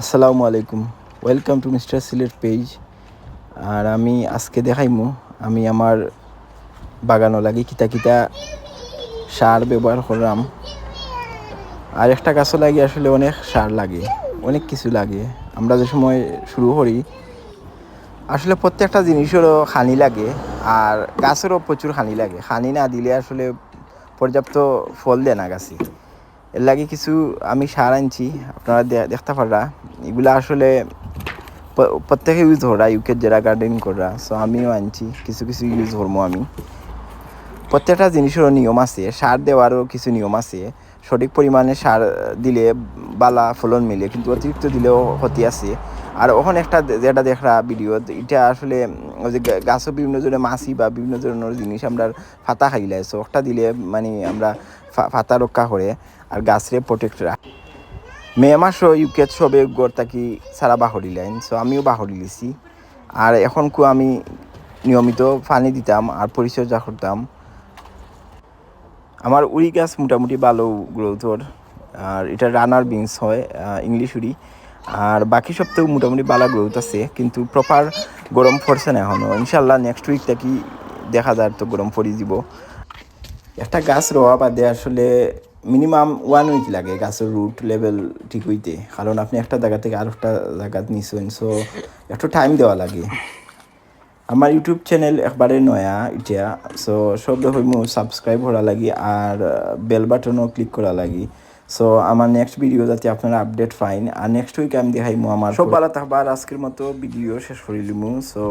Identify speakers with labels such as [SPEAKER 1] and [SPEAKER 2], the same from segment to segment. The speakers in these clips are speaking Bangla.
[SPEAKER 1] আসসালামু আলাইকুম, welcome to mister Sylhet page. আর আমি আজকে দেখাইমু আমি আমার বাগানো লাগি কিতা কিতা সার ব্যবহার করলাম। আর একটা গাছও লাগে আসলে অনেক সার লাগে, অনেক কিছু লাগে। আমরা যে সময় শুরু করি আসলে প্রত্যেকটা জিনিসেরও খানি লাগে, আর গাছেরও প্রচুর খানি লাগে। খানি না দিলে আসলে পর্যাপ্ত ফল দেয় না গাছে। এর লাগে কিছু আমি সার আনছি, আপনারা দেখতে পারা। এগুলা আসলে প্রত্যেকে ইউজ করা, ইউকে যারা গার্ডেনিং করা। সো আমিও আনছি, কিছু কিছু ইউজ করবো আমি। প্রত্যেকটা জিনিসেরও নিয়ম আছে, সার দেওয়ারও কিছু নিয়ম আছে। সঠিক পরিমাণে সার দিলে বালা ফলন মিলে, কিন্তু অতিরিক্ত দিলেও ক্ষতি আছে। আর ওখানে একটা যেটা দেখরা ভিডিও, এটা আসলে ওই যে গাছও বিভিন্ন ধরনের মাছি বা বিভিন্ন ধরনের জিনিস আমরা ফাতা খাইলাই। সো একটা দিলে মানে আমরা ফাতা রক্ষা করে আর গাছরে প্রোটেক্ট রাখে। মে মাসও ইউকেত সবে গড় থাকি সারা বাহরি লাইন। সো আমিও বাহরি লিছি। আর এখন আমি নিয়মিত পানি দিতাম আর পরিচর্যা করতাম। আমার উড়ি গাছ মোটামুটি ভালো গ্রোথর, আর এটা রানার বিনস হয়, ইংলিশ উড়ি। আর বাকি সব তো মোটামুটি ভালো গ্রোথ আছে, কিন্তু প্রপার গরম পড়ছে না এখনও। ইনশাল্লাহ নেক্সট উইক থাকি দেখা যায় তো গরম পড়ি দিব। একটা গাছ রোয়া বাদে আসলে মিনিমাম 1 উইক লাগে গাছের রুট লেভেল ঠিক হইতে, কারণ আপনি একটা জায়গা থেকে আর একটা জায়গা নিছেন। সো একটু টাইম দেওয়া লাগে। আমার ইউটিউব চ্যানেল একবারে নয়া এটা। সো সব হইমু সাবস্ক্রাইব করা লাগি আর বেল বাটনও ক্লিক করা লাগি। সো আমার নেক্সট ভিডিও যাতে আপনারা আপডেট পাইন। আর নেক্সট উইক আমি দেখাইমু আমার সব ভালো থাকবার। আজকের মতো ভিডিও শেষ করিলিমু। সো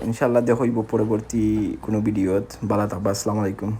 [SPEAKER 1] ইনশাল্লাহ দেখাইব পরবর্তী কোনো ভিডিওত। ভালো থাকবা। আসসালামু আলাইকুম।